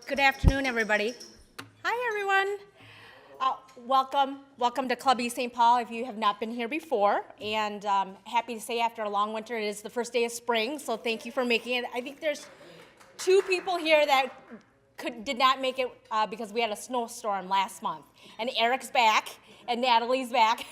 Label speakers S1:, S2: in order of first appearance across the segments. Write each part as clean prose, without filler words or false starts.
S1: Good afternoon, everybody. Hi, everyone. Welcome to Club East St. Paul if you have not been here before. And happy to say after a long winter, it is the first day of spring, so thank you for making it. I think there's two people here that did not make it because we had a snowstorm last month. And Eric's back, and Natalie's back.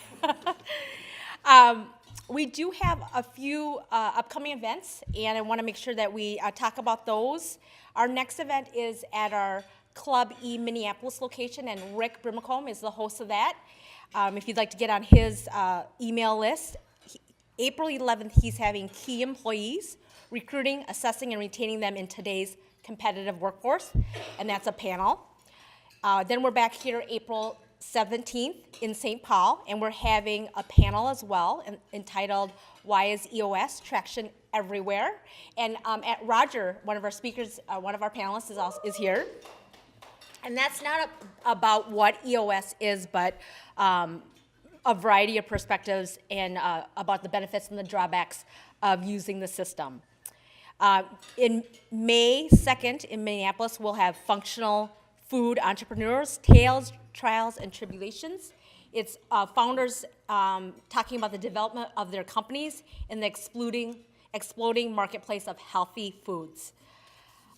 S1: We do have a few upcoming events, and I want to make sure that we talk about those. Our next event is at our Club E Minneapolis location, and Rick Brimacombe is the host of that. If you'd like to get on his email list, April 11th, he's having key employees, recruiting, assessing, and retaining them in today's competitive workforce, and that's a panel. Then we're back here April 17th in St. Paul, and we're having a panel as well entitled, Why is EOS Traction Everywhere? And at Roger, one of our speakers, one of our panelists is here. And that's not about what EOS is, but a variety of perspectives and about the benefits and the drawbacks of using the system. In May 2nd in Minneapolis, we'll have functional food entrepreneurs, tales, trials, and tribulations. It's founders talking about the development of their companies in the exploding marketplace of healthy foods.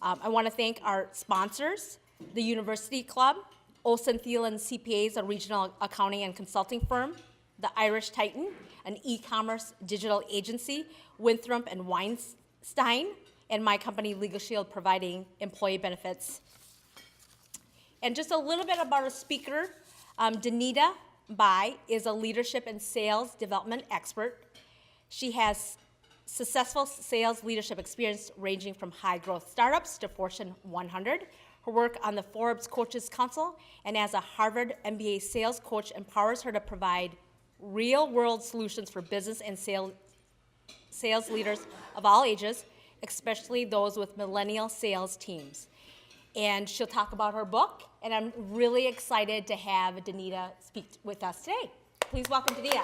S1: I want to thank our sponsors, the University Club, Olsen Thielen CPAs, a regional accounting and consulting firm, the Irish Titan, an e-commerce digital agency, Winthrop and Weinstein, and my company, Legal Shield, providing employee benefits. And just a little bit about our speaker, Danita Bai is a leadership and sales development expert. She has successful sales leadership experience ranging from high-growth startups to Fortune 100. Her work on the Forbes Coaches Council and as a Harvard MBA sales coach empowers her to provide real-world solutions for business and sales leaders of all ages, especially those with millennial sales teams. And she'll talk about her book, and I'm really excited to have Danita speak with us today. Please welcome Danita.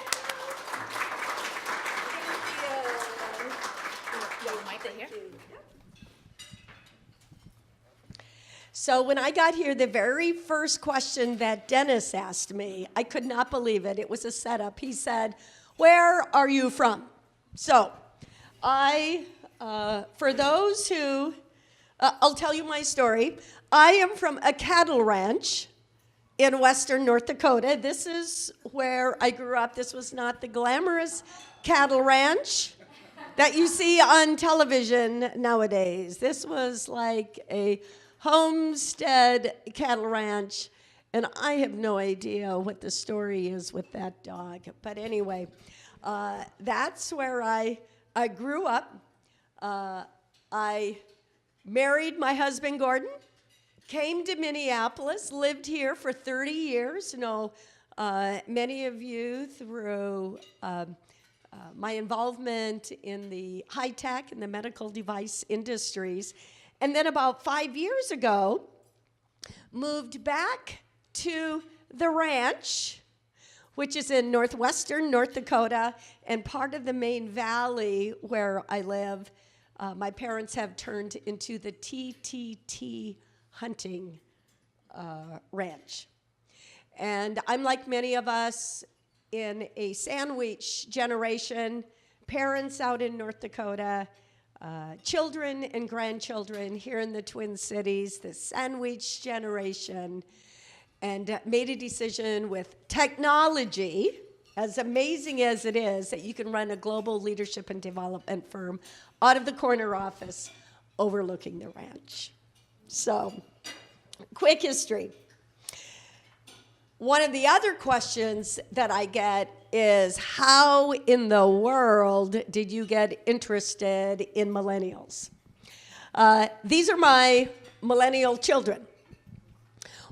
S2: So when I got here, the very first question that Dennis asked me, I could not believe it. It was a setup. He said, "Where are you from?" So for those who, I'll tell you my story. I am from a cattle ranch in western North Dakota. This is where I grew up. This was not the glamorous cattle ranch that you see on television nowadays. This was like a homestead cattle ranch, and I have no idea what the story is with that dog. But anyway, that's where I grew up. I married my husband, Gordon, came to Minneapolis, lived here for 30 years. Know many of you through my involvement in the high-tech and the medical device industries. And then about 5 years ago, moved back to the ranch, which is in northwestern North Dakota, and part of the main valley where I live. My parents have turned into the TTT hunting ranch. And I'm like many of us in a sandwich generation, parents out in North Dakota, children and grandchildren here in the Twin Cities, the sandwich generation, and made a decision with technology, as amazing as it is, that you can run a global leadership and development firm out of the corner office overlooking the ranch. So, quick history. One of the other questions that I get is, how in the world did you get interested in millennials? These are my millennial children.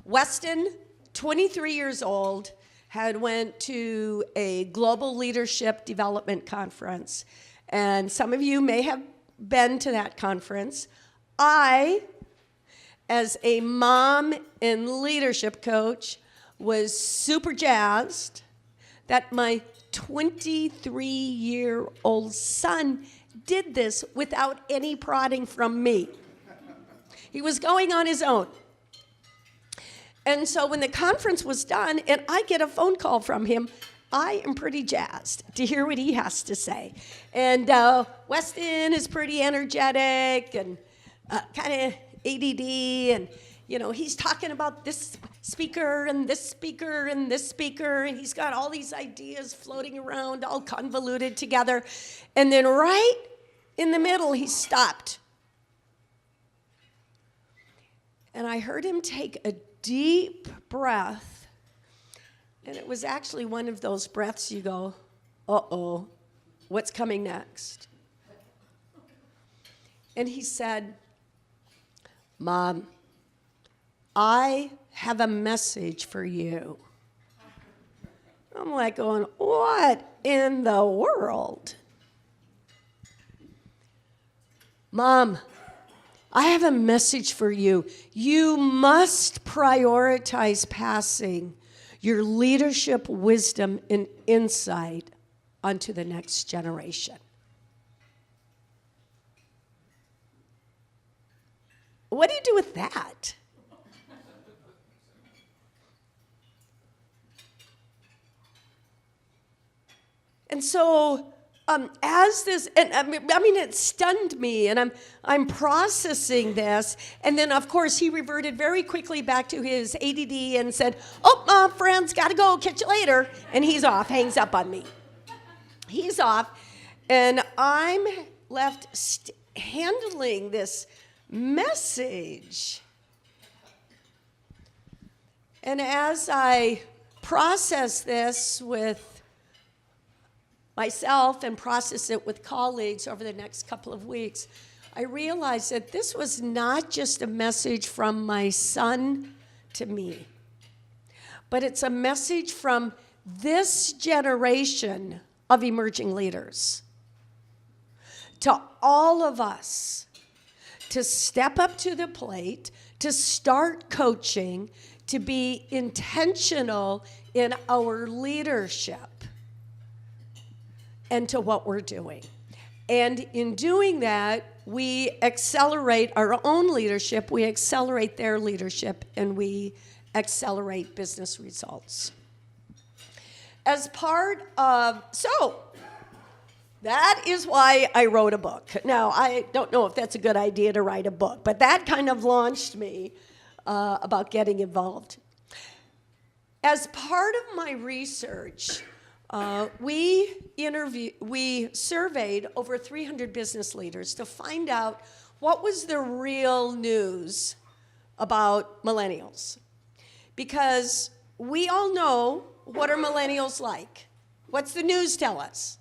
S2: Weston, 23 years old, had went to a global leadership development conference. And some of you may have been to that conference. I, as a mom and leadership coach, was super jazzed that my 23-year-old son did this without any prodding from me. He was going on his own. And so when the conference was done and I get a phone call from him, I am pretty jazzed to hear what he has to say. And Weston is pretty energetic and kind of ADD, and he's talking about this speaker and this speaker and this speaker, and he's got all these ideas floating around, all convoluted together. And then right in the middle, he stopped. And I heard him take a deep breath, and it was actually one of those breaths you go, uh-oh, what's coming next? And he said, Mom, I have a message for you. I'm like going, what in the world? Mom, I have a message for you. You must prioritize passing your leadership, wisdom, and insight onto the next generation. What do you do with that? And so, as this, and I mean, it stunned me, and I'm processing this, and then of course he reverted very quickly back to his ADD and said, "Oh, friends, gotta go, catch you later," and he's off, hangs up on me. He's off, and I'm left handling this message. And as I process this with myself and process it with colleagues over the next couple of weeks, I realized that this was not just a message from my son to me, but it's a message from this generation of emerging leaders to all of us to step up to the plate, to start coaching, to be intentional in our leadership and to what we're doing. And in doing that, we accelerate our own leadership, we accelerate their leadership, and we accelerate business results. As part of, so that is why I wrote a book. Now, I don't know if that's a good idea to write a book, but that kind of launched me about getting involved. As part of my research, we surveyed over 300 business leaders to find out what was the real news about millennials. Because we all know, what are millennials like? What's the news tell us?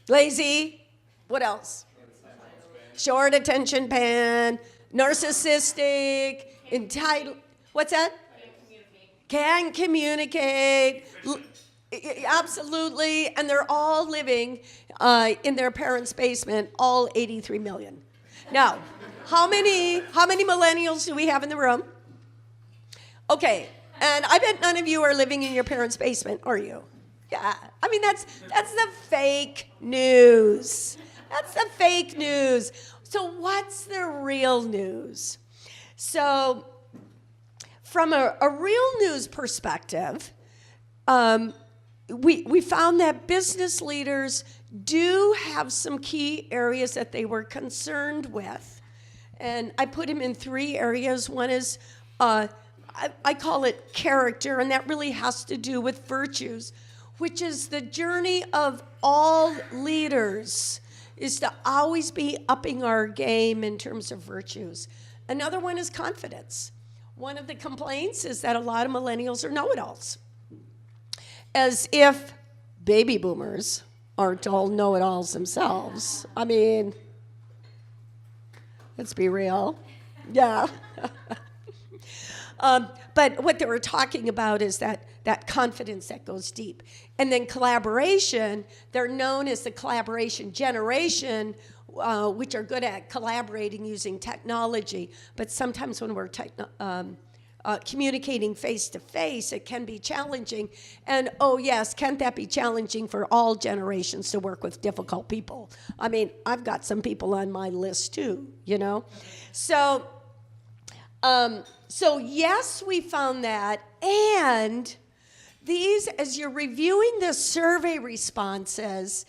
S2: Lazy. What else? Short attention span, narcissistic, entitled. What's that? Can't communicate. Absolutely. And they're all living in their parents' basement, all 83 million. Now, how many millennials do we have in the room? Okay, and I bet none of you are living in your parents' basement, are you? Yeah, I mean, that's the fake news. That's the fake news. So what's the real news? So from a real news perspective, we found that business leaders do have some key areas that they were concerned with. And I put them in 3 areas. One is, I call it character, and that really has to do with virtues, which is the journey of all leaders, is to always be upping our game in terms of virtues. Another one is confidence. One of the complaints is that a lot of millennials are know-it-alls, as if baby boomers aren't all know-it-alls themselves. I mean, let's be real. Yeah. But what they were talking about is that confidence that goes deep. And then collaboration, they're known as the collaboration generation, which are good at collaborating using technology. But sometimes when we're communicating face-to-face, it can be challenging. And oh yes, can't that be challenging for all generations to work with difficult people? I mean, I've got some people on my list too, you know? So So yes, we found that. And these, as you're reviewing the survey responses,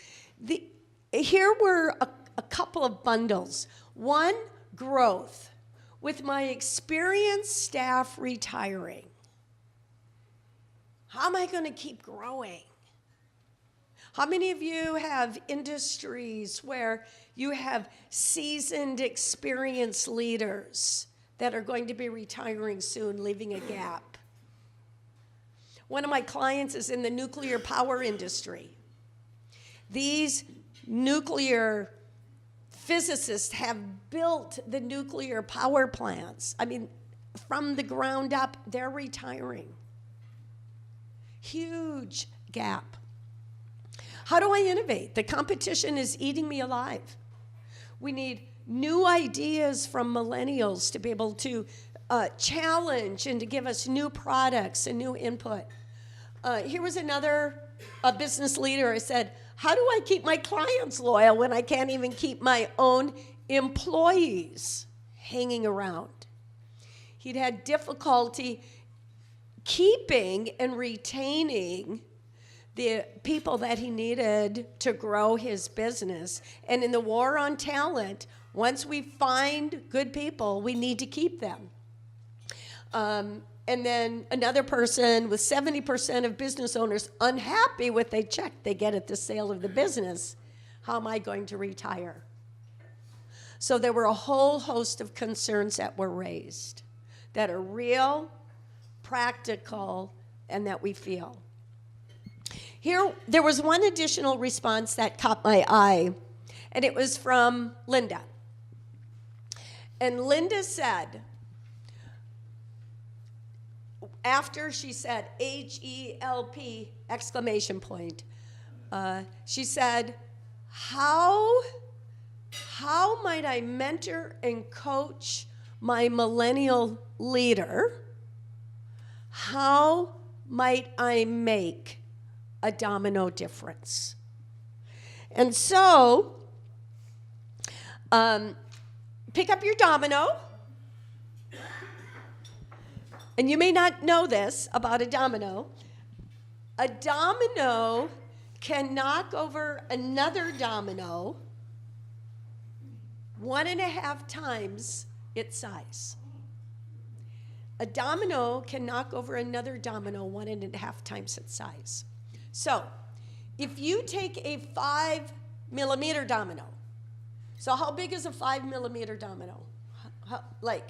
S2: here were a couple of bundles. One, growth. With my experienced staff retiring, how am I going to keep growing? How many of you have industries where you have seasoned, experienced leaders that are going to be retiring soon, leaving a gap? One of my clients is in the nuclear power industry. These nuclear physicists have built the nuclear power plants. I mean, from the ground up, they're retiring. Huge gap. How do I innovate? The competition is eating me alive. We need new ideas from millennials to be able to challenge and to give us new products and new input. Here was another business leader. I said, how do I keep my clients loyal when I can't even keep my own employees hanging around? He'd had difficulty keeping and retaining the people that he needed to grow his business. And in the war on talent, once we find good people, we need to keep them. And then another person with 70% of business owners unhappy with the check they get at the sale of the business. How am I going to retire? So there were a whole host of concerns that were raised that are real, practical, and that we feel. Here, there was one additional response that caught my eye, and it was from Linda. And Linda said, after she said H-E-L-P exclamation point, she said, how might I mentor and coach my millennial leader? How might I make a domino difference? And so, pick up your domino. And you may not know this about a domino. A domino can knock over another domino 1.5 times its size. A domino can knock over another domino 1.5 times its size. So, if you take a 5-millimeter domino, so how big is a 5-millimeter domino? Like,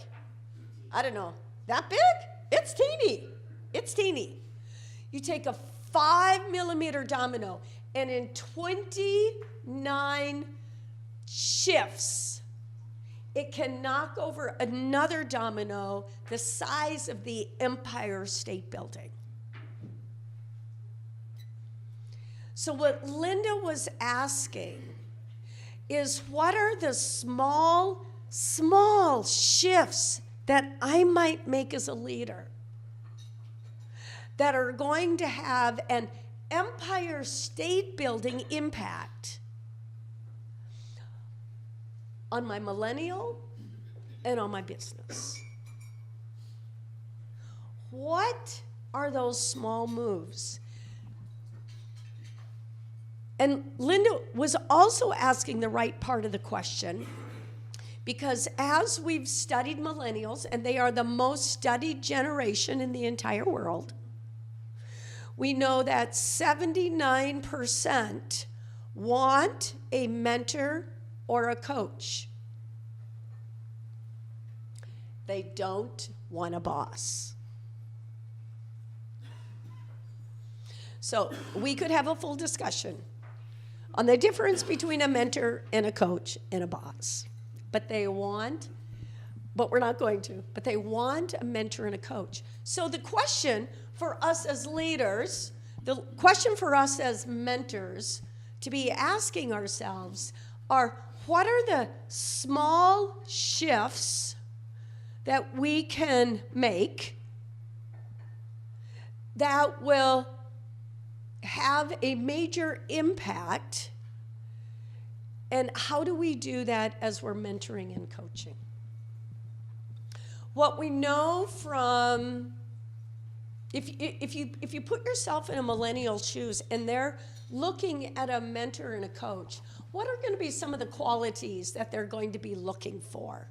S2: I don't know, that big? It's teeny. It's teeny. You take a 5-millimeter domino, and in 29 shifts, it can knock over another domino the size of the Empire State Building. So what Linda was asking is, what are the small shifts that I might make as a leader that are going to have an Empire State Building impact on my millennial and on my business? What are those small moves? And Linda was also asking the right part of the question, because as we've studied millennials, and they are the most studied generation in the entire world, we know that 79% want a mentor or a coach. They don't want a boss. So we could have a full discussion on the difference between a mentor and a coach and a boss. But we're not going to, but they want a mentor and a coach. So the question for us as leaders, the question for us as mentors to be asking ourselves are, what are the small shifts that we can make that will have a major impact? And how do we do that as we're mentoring and coaching? What we know from, if you put yourself in a millennial's shoes and they're looking at a mentor and a coach, what are going to be some of the qualities that they're going to be looking for?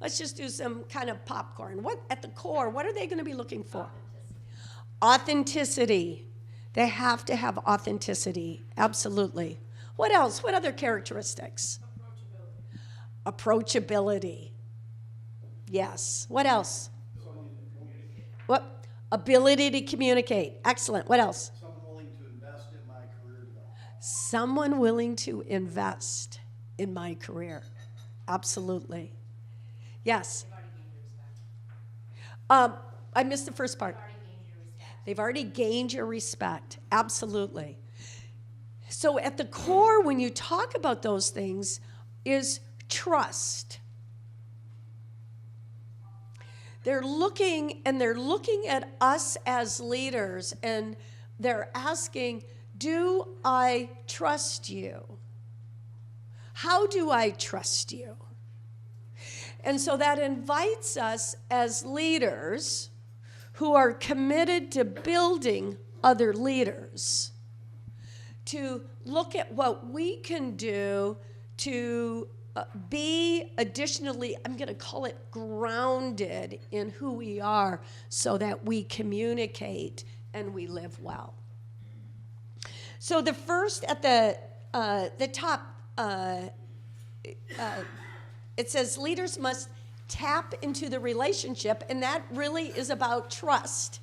S2: Let's just do some kind of popcorn. What, at the core, what are they going to be looking for? Authenticity. They have to have authenticity, absolutely. What else? What other characteristics? Approachability. Yes. What else? What? Ability to communicate. Excellent. What else?
S3: Someone willing to invest in my career development.
S2: Someone willing to invest in my career. Absolutely. Yes. I missed the first part. They've already gained your respect. Absolutely. So at the core, when you talk about those things, is trust. They're looking at us as leaders, and they're asking, do I trust you? How do I trust you? And so that invites us as leaders who are committed to building other leaders to look at what we can do to be additionally, I'm going to call it grounded in who we are so that we communicate and we live well. So the first at the top, it says leaders must tap into the relationship, and that really is about trust.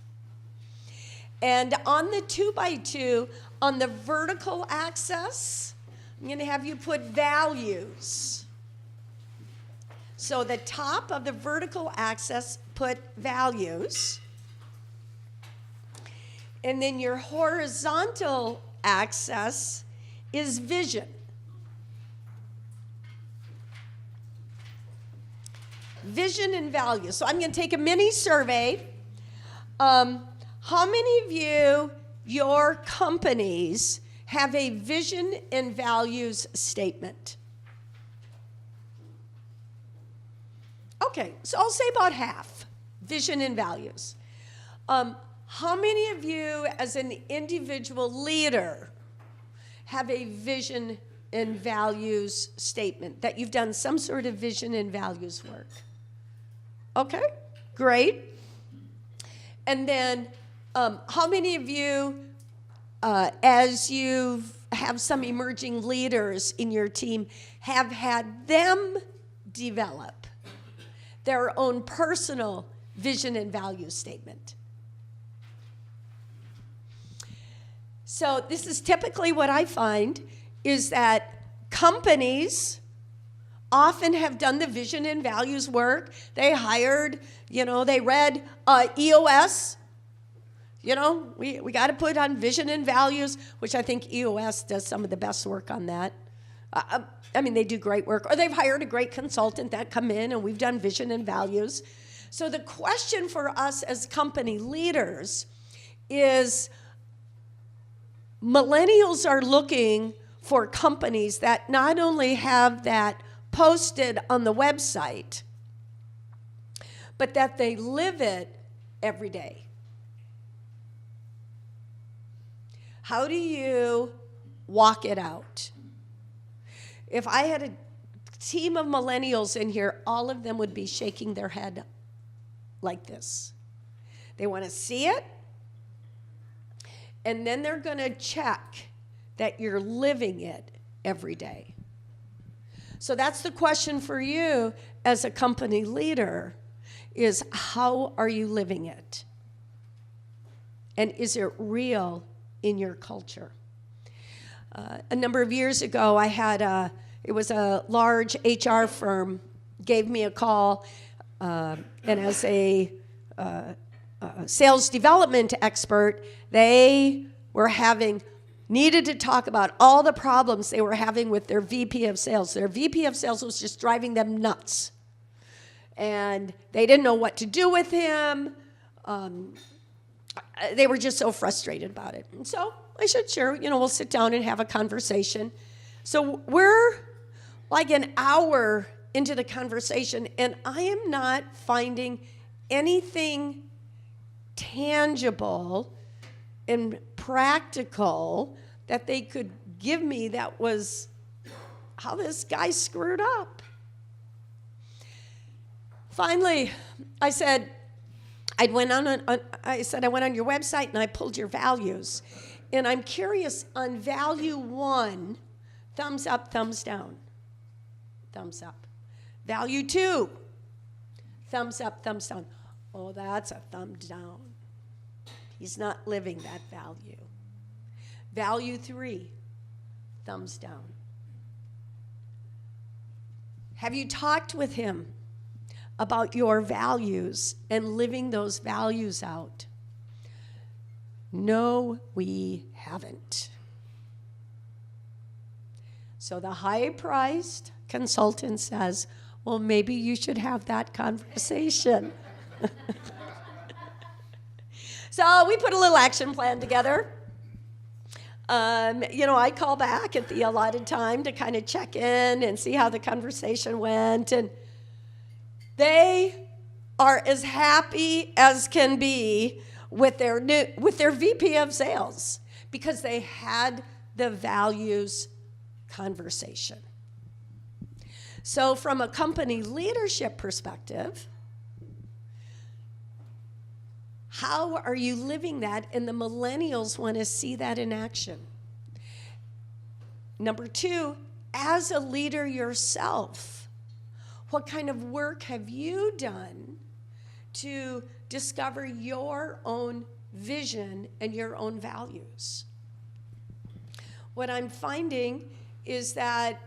S2: And on the 2x2, on the vertical axis, I'm going to have you put values. So the top of the vertical axis, put values. And then your horizontal axis is vision. Vision and values. So I'm going to take a mini survey. How many of you, your companies, have a vision and values statement? Okay, so I'll say about half, vision and values. How many of you, as an individual leader, have a vision and values statement, that you've done some sort of vision and values work? Okay, great. And then how many of you, as you have some emerging leaders in your team, have had them develop their own personal vision and value statement? So this is typically what I find is that companies often have done the vision and values work. They hired, they read EOS. We got to put on vision and values, which I think EOS does some of the best work on that. They do great work. Or they've hired a great consultant that come in, and we've done vision and values. So the question for us as company leaders is, millennials are looking for companies that not only have that posted on the website, but that they live it every day. How do you walk it out? If I had a team of millennials in here, all of them would be shaking their head like this. They want to see it, and then they're going to check that you're living it every day. So that's the question for you as a company leader, is how are you living it? And is it real in your culture? A number of years ago, it was a large HR firm gave me a call, and as a sales development expert, they needed to talk about all the problems they were having with their VP of sales. Their VP of sales was just driving them nuts. And they didn't know what to do with him. They were just so frustrated about it. And so I said, sure, we'll sit down and have a conversation. So we're like an hour into the conversation, and I am not finding anything tangible and practical that they could give me that was how this guy screwed up. Finally, I said, I went on your website and I pulled your values. And I'm curious, on value 1, thumbs up, thumbs down. Thumbs up. Value 2, thumbs up, thumbs down. Oh, that's a thumb down. He's not living that value. Value 3, thumbs down. Have you talked with him about your values and living those values out? No, we haven't. So the high-priced consultant says, well, maybe you should have that conversation. So we put a little action plan together. I call back at the allotted time to kind of check in and see how the conversation went. And they are as happy as can be with their VP of sales because they had the values conversation. So from a company leadership perspective, how are you living that? And the millennials want to see that in action. Number 2, as a leader yourself, what kind of work have you done to discover your own vision and your own values? What I'm finding is that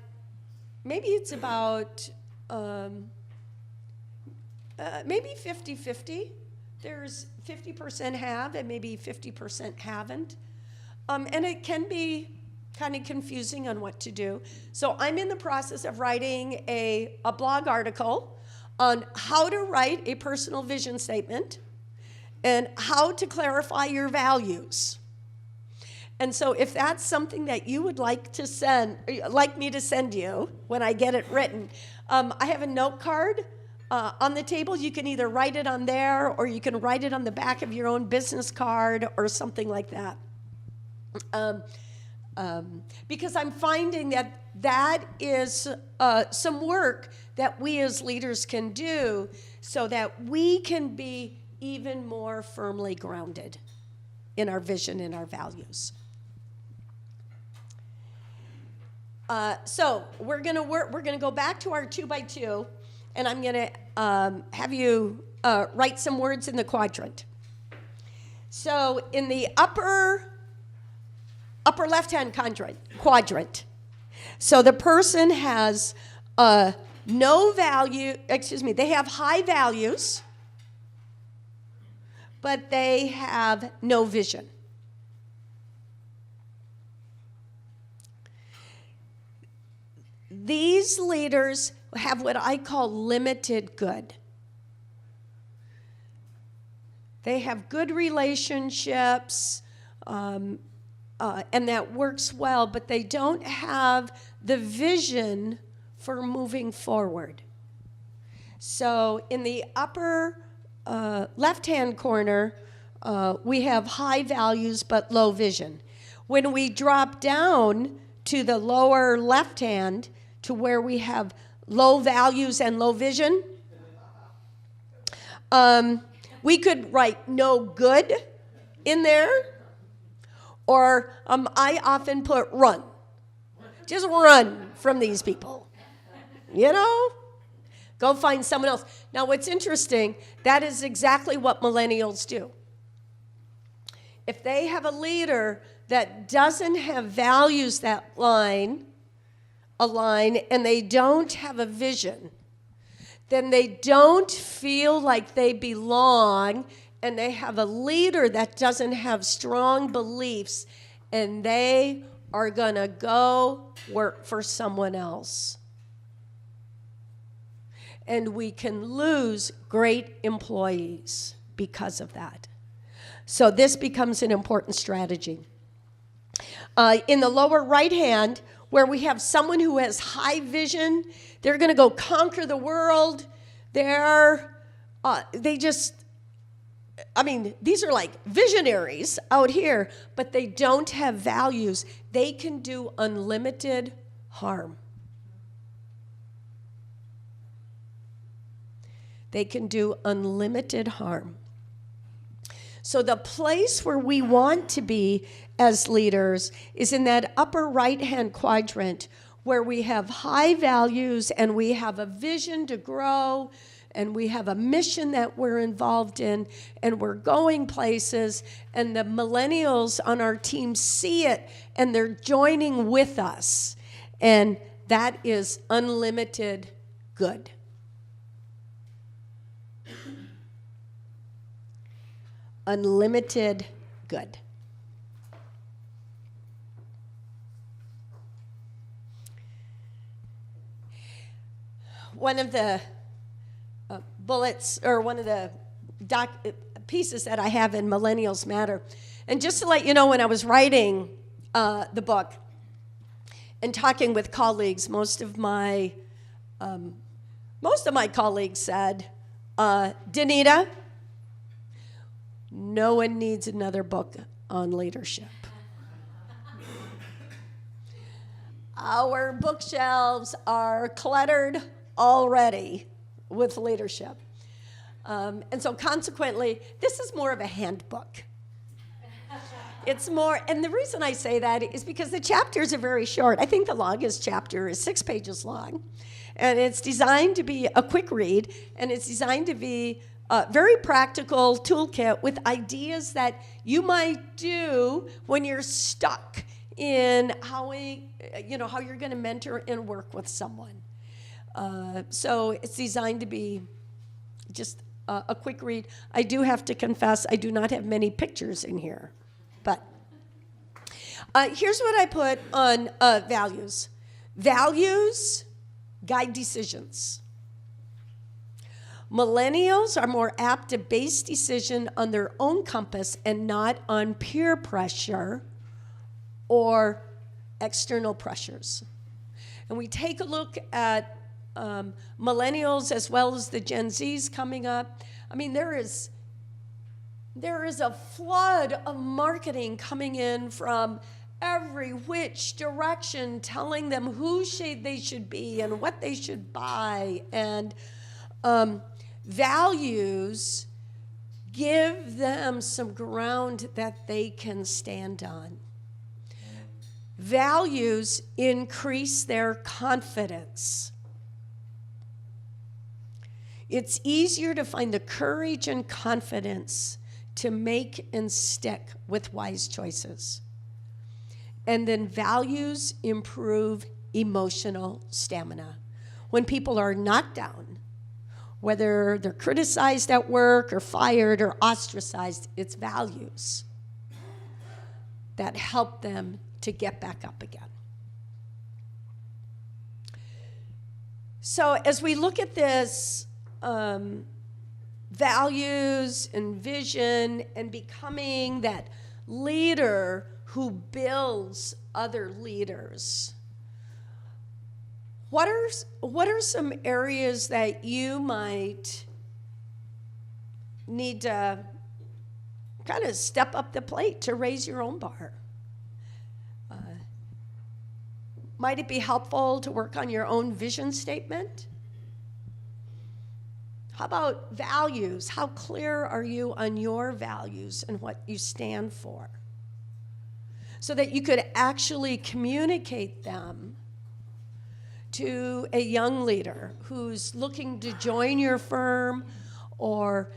S2: maybe it's about maybe 50-50. There's 50% have and maybe 50% haven't. And it can be kind of confusing on what to do. So I'm in the process of writing a blog article on how to write a personal vision statement and how to clarify your values. And so if that's something that you would like me to send you when I get it written, I have a note card on the table. You can either write it on there or you can write it on the back of your own business card or something like that. Because I'm finding that is some work that we as leaders can do so that we can be even more firmly grounded in our vision and our values. So we're going to go back to our 2x2, and I'm going to have you write some words in the quadrant. So in the upper left-hand quadrant, so the person has no value, they have high values, but they have no vision. These leaders have what I call limited good. They have good relationships, and that works well, but they don't have the vision for moving forward. So in the upper left-hand corner, we have high values but low vision. When we drop down to the lower left-hand, to where we have low values and low vision, we could write no good in there, or I often put run. Just run from these people. Go find someone else. Now, what's interesting, that is exactly what millennials do. If they have a leader that doesn't have values that align, and they don't have a vision, then they don't feel like they belong, and they have a leader that doesn't have strong beliefs, and they are going to go work for someone else. And we can lose great employees because of that. So this becomes an important strategy. In the lower right hand, where we have someone who has high vision. They're going to go conquer the world. These are like visionaries out here, but they don't have values. They can do unlimited harm. They can do unlimited harm. So the place where we want to be as leaders is in that upper right-hand quadrant where we have high values and we have a vision to grow and we have a mission that we're involved in and we're going places, and the millennials on our team see it and they're joining with us. And that is unlimited good. Unlimited good. One of the bullets, or one of the pieces that I have in Millennials Matter, and just to let you know, when I was writing the book and talking with colleagues, most of my colleagues said, Danita, no one needs another book on leadership. Our bookshelves are cluttered already with leadership. And so consequently, this is more of a handbook. It's more, and the reason I say that is because the chapters are very short. I think the longest chapter is 6 pages long. And it's designed to be a quick read, and it's designed to be a very practical toolkit with ideas that you might do when you're stuck in how you're going to mentor and work with someone. So it's designed to be just a quick read. I do have to confess, I do not have many pictures in here. But here's what I put on values. Values guide decisions. Millennials are more apt to base decision on their own compass and not on peer pressure or external pressures. And we take a look at millennials as well as the Gen Zs coming up. I mean, there is a flood of marketing coming in from every which direction, telling them who they should be and what they should buy. And values give them some ground that they can stand on. Values increase their confidence. It's easier to find the courage and confidence to make and stick with wise choices. And then values improve emotional stamina. When people are knocked down, whether they're criticized at work or fired or ostracized, it's values that help them to get back up again. So as we look at this, values and vision and becoming that leader who builds other leaders, what are some areas that you might need to kind of step up the plate to raise your own bar? Might it be helpful to work on your own vision statement? How about values? How clear are you on your values and what you stand for? So that you could actually communicate them to a young leader who's looking to join your firm or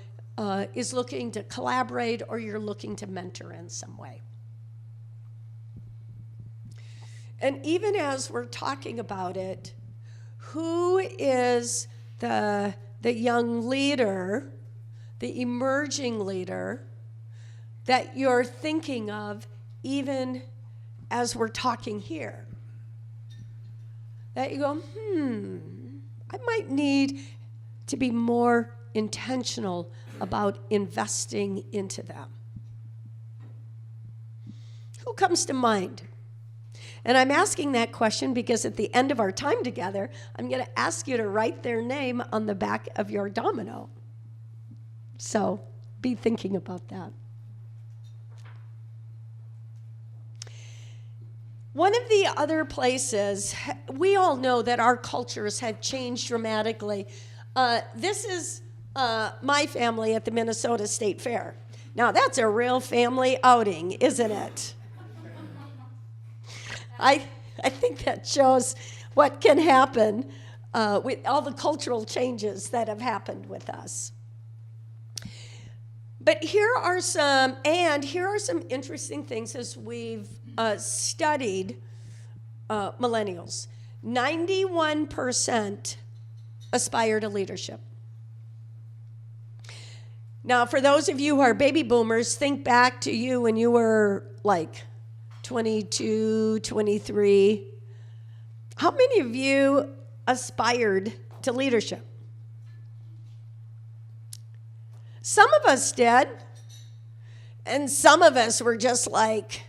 S2: is looking to collaborate, or you're looking to mentor in some way. And even as we're talking about it, who is the young leader, the emerging leader that you're thinking of even as we're talking here? That you go, I might need to be more intentional about investing into them. Who comes to mind? And I'm asking that question because at the end of our time together, I'm going to ask you to write their name on the back of your domino. So be thinking about that. One of the other places, we all know that our cultures have changed dramatically. This is my family at the Minnesota State Fair. Now, that's a real family outing, isn't it? I think that shows what can happen with all the cultural changes that have happened with us. But here are some interesting things as we've studied millennials. 91% aspire to leadership. Now, for those of you who are baby boomers, think back to you when you were like 22, 23. How many of you aspired to leadership? Some of us did, and some of us were just like,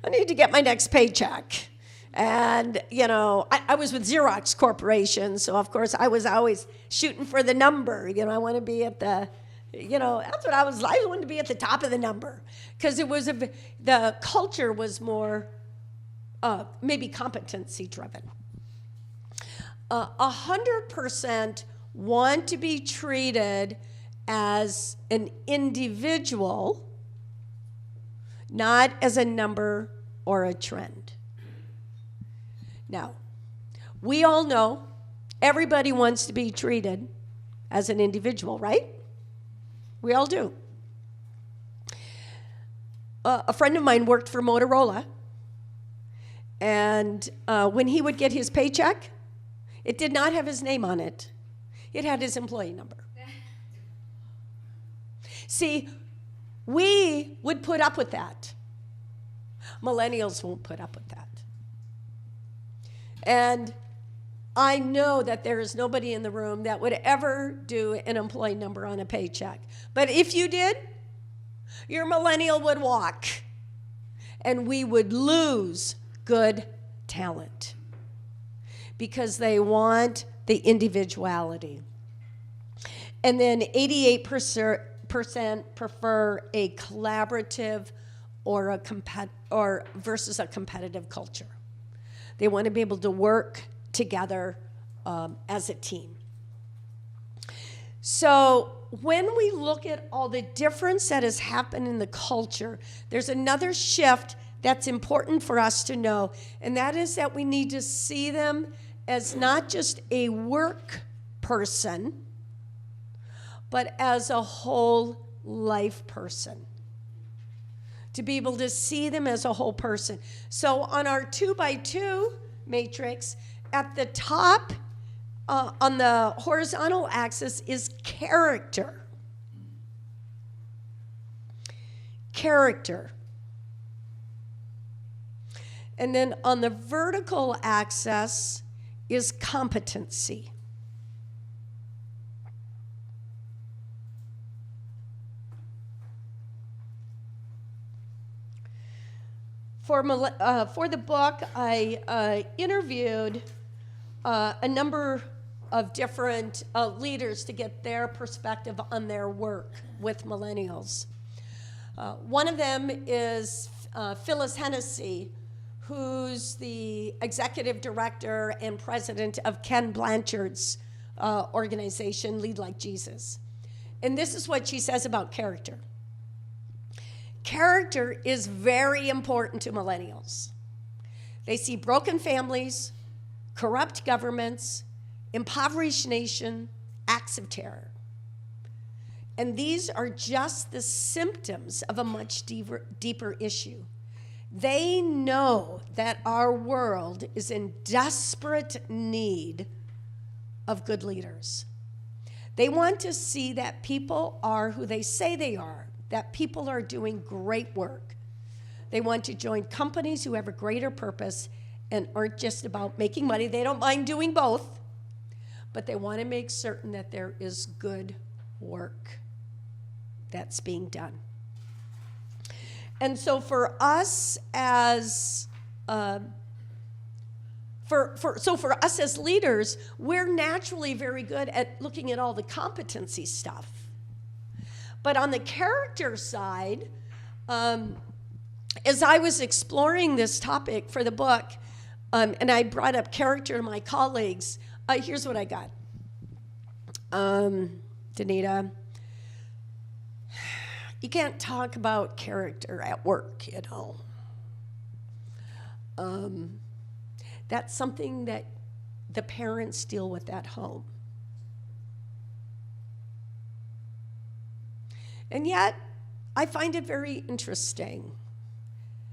S2: I need to get my next paycheck. And, I was with Xerox Corporation, so of course I was always shooting for the number. I want to be at the, that's what I was like. I wanted to be at the top of the number because the culture was more maybe competency driven. 100% want to be treated as an individual, not as a number or a trend. Now, we all know everybody wants to be treated as an individual, right? We all do. A friend of mine worked for Motorola, and when he would get his paycheck, it did not have his name on it. It had his employee number. See, we would put up with that. Millennials won't put up with that. And I know that there is nobody in the room that would ever do an employee number on a paycheck. But if you did, your millennial would walk, and we would lose good talent because they want the individuality. And then 88% prefer a collaborative or versus a competitive culture. They want to be able to work together as a team. So when we look at all the difference that has happened in the culture, there's another shift that's important for us to know, and that is that we need to see them as not just a work person, but as a whole life person. To be able to see them as a whole person. So on our 2x2 matrix, at the top on the horizontal axis is character. Character. And then on the vertical axis is competency. For the book, I interviewed a number of different leaders to get their perspective on their work with millennials. One of them is Phyllis Hennessy, who's the executive director and president of Ken Blanchard's organization, Lead Like Jesus. And this is what she says about character. Character is very important to millennials. They see broken families, corrupt governments, impoverished nation, acts of terror. And these are just the symptoms of a much deeper issue. They know that our world is in desperate need of good leaders. They want to see that people are who they say they are, that people are doing great work. They want to join companies who have a greater purpose and aren't just about making money. They don't mind doing both, but they want to make certain that there is good work that's being done. And so for us as For us as leaders, we're naturally very good at looking at all the competency stuff. But on the character side, as I was exploring this topic for the book, and I brought up character to my colleagues, here's what I got. Danita, you can't talk about character at work, you know. That's something that the parents deal with at home. And yet, I find it very interesting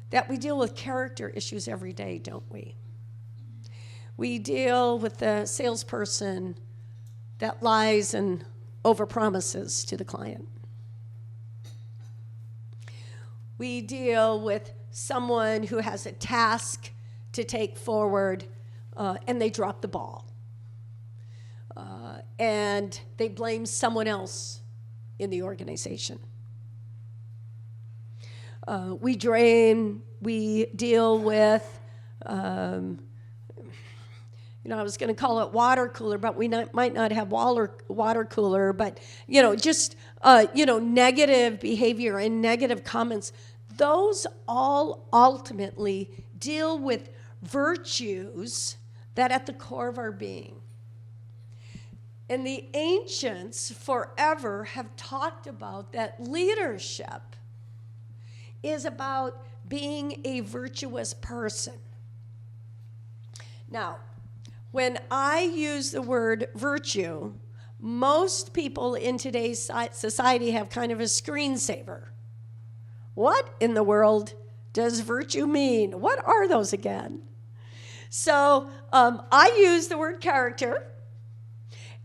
S2: that we deal with character issues every day, don't we? We deal with the salesperson that lies and overpromises to the client. We deal with someone who has a task to take forward, and they drop the ball. And they blame someone else in the organization. We deal with, I was going to call it water cooler, but we might not have water cooler, but, just, negative behavior and negative comments. Those all ultimately deal with virtues that at the core of our being. And the ancients forever have talked about that leadership is about being a virtuous person. Now, when I use the word virtue, most people in today's society have kind of a screensaver. What in the world does virtue mean? What are those again? So I use the word character,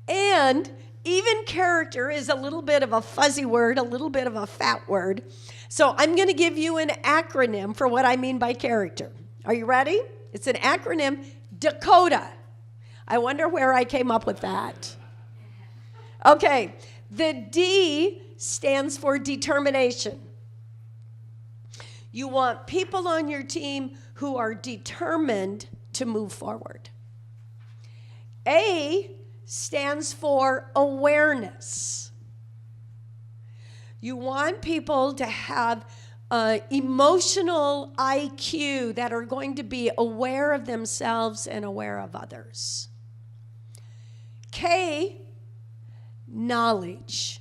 S2: and even character is a little bit of a fuzzy word, a little bit of a fat word. So I'm going to give you an acronym for what I mean by character. Are you ready? It's an acronym, Dakota. I wonder where I came up with that. Okay, the D stands for determination. You want people on your team who are determined to move forward. A stands for awareness. You want people to have emotional IQ that are going to be aware of themselves and aware of others. K, knowledge.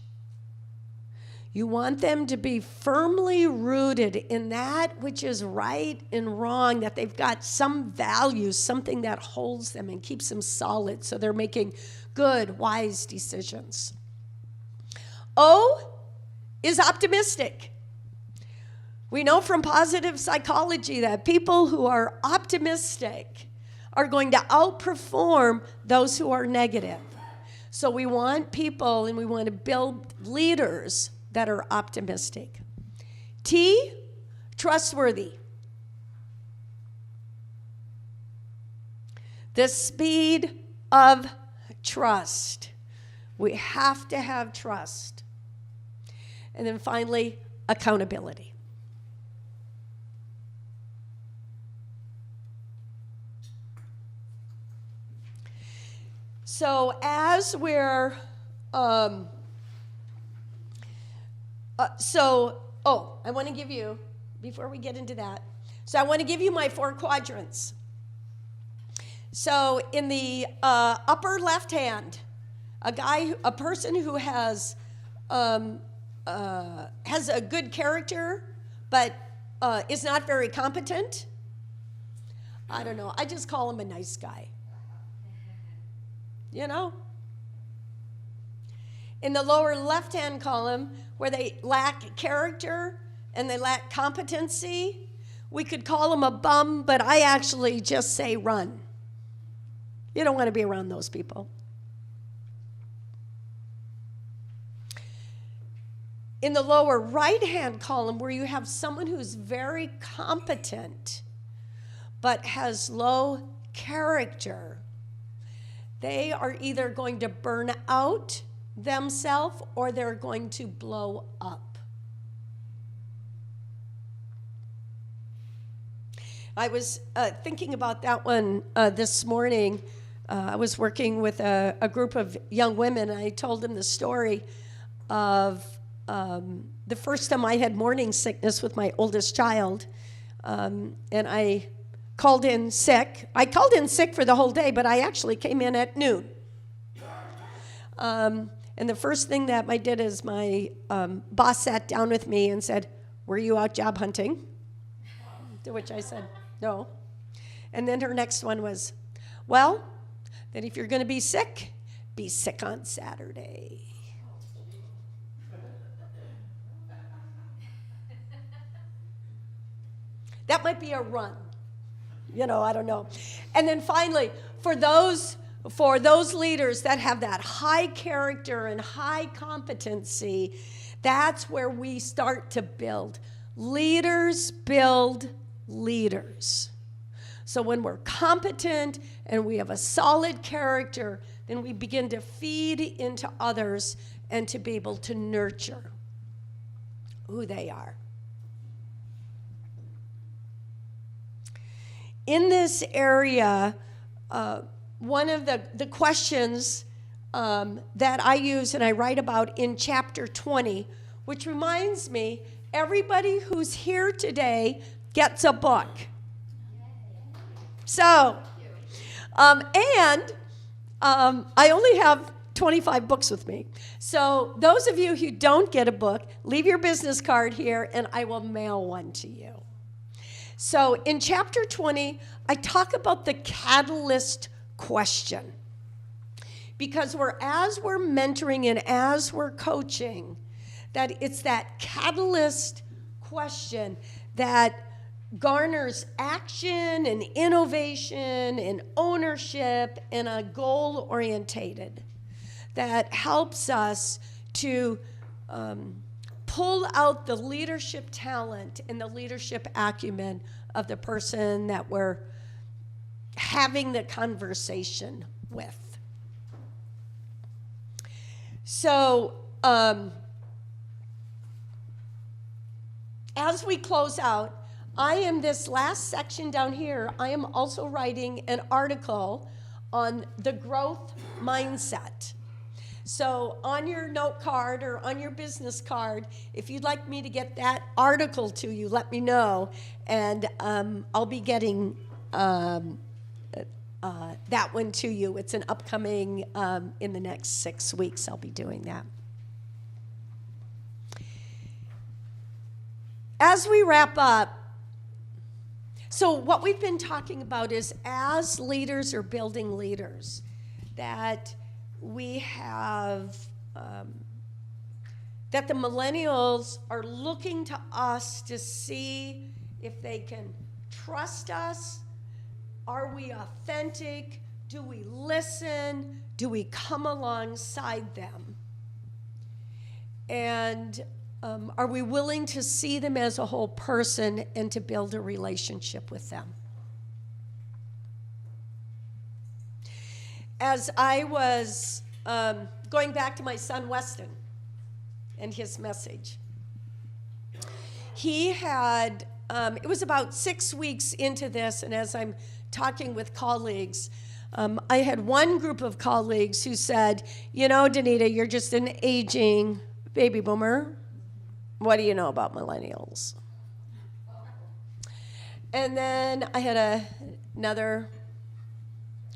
S2: You want them to be firmly rooted in that which is right and wrong, that they've got some value, something that holds them and keeps them solid so they're making good, wise decisions. O is optimistic. We know from positive psychology that people who are optimistic are going to outperform those who are negative. So we want people and we want to build leaders that are optimistic. T, trustworthy. The speed of trust. We have to have trust. And then finally, accountability. So as we're, I want to give you, before we get into that, I want to give you my 4 quadrants. So in the upper left hand, a person who has a good character, but is not very competent. I don't know. I just call him a nice guy. You know? In the lower left-hand column, where they lack character and they lack competency, we could call them a bum, but I actually just say run. You don't want to be around those people. In the lower right-hand column, where you have someone who's very competent but has low character, they are either going to burn out themselves or they're going to blow up. I was thinking about that one this morning. I was working with a group of young women, and I told them the story of the first time I had morning sickness with my oldest child, and I called in sick. I called in sick for the whole day, but I actually came in at noon. And the first thing that I did is my boss sat down with me and said, "Were you out job hunting?" To which I said, "No." And then her next one was, "Well, then if you're going to be sick on Saturday." That might be a run. I don't know. And then finally, for those leaders that have that high character and high competency, that's where we start to build. Leaders build leaders. So when we're competent and we have a solid character, then we begin to feed into others and to be able to nurture who they are. In this area, one of the questions that I use and I write about in chapter 20, which reminds me, everybody who's here today gets a book. So, I only have 25 books with me. So those of you who don't get a book, leave your business card here and I will mail one to you. So in chapter 20, I talk about the catalyst question. Because as we're mentoring and as we're coaching, that it's that catalyst question that garners action and innovation and ownership and a goal-orientated, that helps us to pull out the leadership talent and the leadership acumen of the person that we're having the conversation with. So, as we close out, this last section down here, I am also writing an article on the growth mindset. So on your note card or on your business card, if you'd like me to get that article to you, let me know. And I'll be getting that one to you. It's an upcoming, in the next 6 weeks, I'll be doing that. As we wrap up, so what we've been talking about is as leaders are building leaders, that we have, that the millennials are looking to us to see if they can trust us. Are we authentic? Do we listen? Do we come alongside them? And are we willing to see them as a whole person and to build a relationship with them? As I was going back to my son Weston and his message, he had, it was about 6 weeks into this, and as I'm talking with colleagues, I had one group of colleagues who said, Danita, you're just an aging baby boomer. What do you know about millennials? And then I had another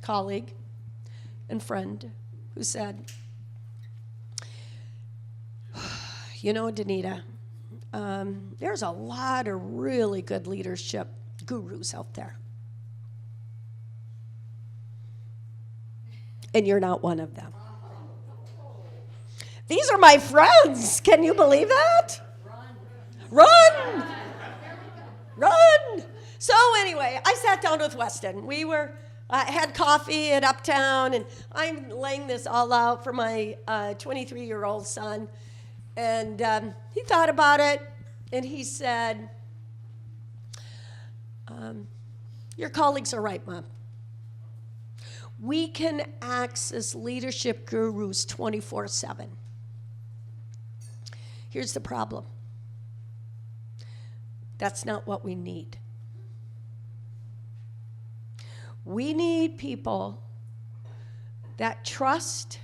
S2: colleague and friend who said, Danita, there's a lot of really good leadership gurus out there. And you're not one of them. These are my friends. Can you believe that? Run! Run! So anyway, I sat down with Weston. We had coffee at Uptown, and I'm laying this all out for my 23-year-old son. And he thought about it, and he said, your colleagues are right, Mom. We can access leadership gurus 24/7. Here's the problem. That's not what we need. We need people that trust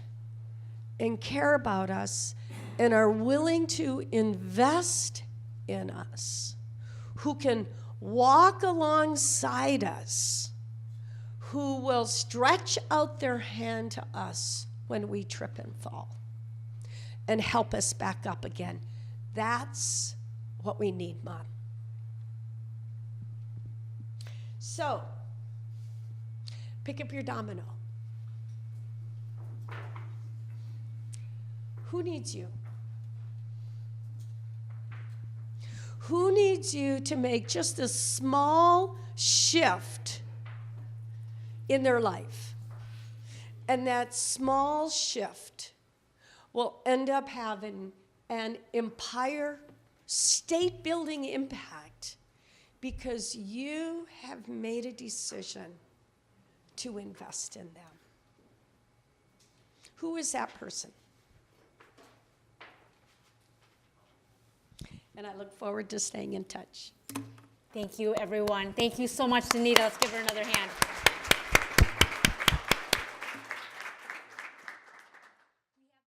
S2: and care about us and are willing to invest in us, who can walk alongside us, who will stretch out their hand to us when we trip and fall and help us back up again. That's what we need, Mom. So, pick up your domino. Who needs you? Who needs you to make just a small shift in their life? And that small shift will end up having an empire, state-building impact because you have made a decision to invest in them. Who is that person? And I look forward to staying in touch.
S1: Thank you, everyone. Thank you so much, Danita. Let's give her another hand.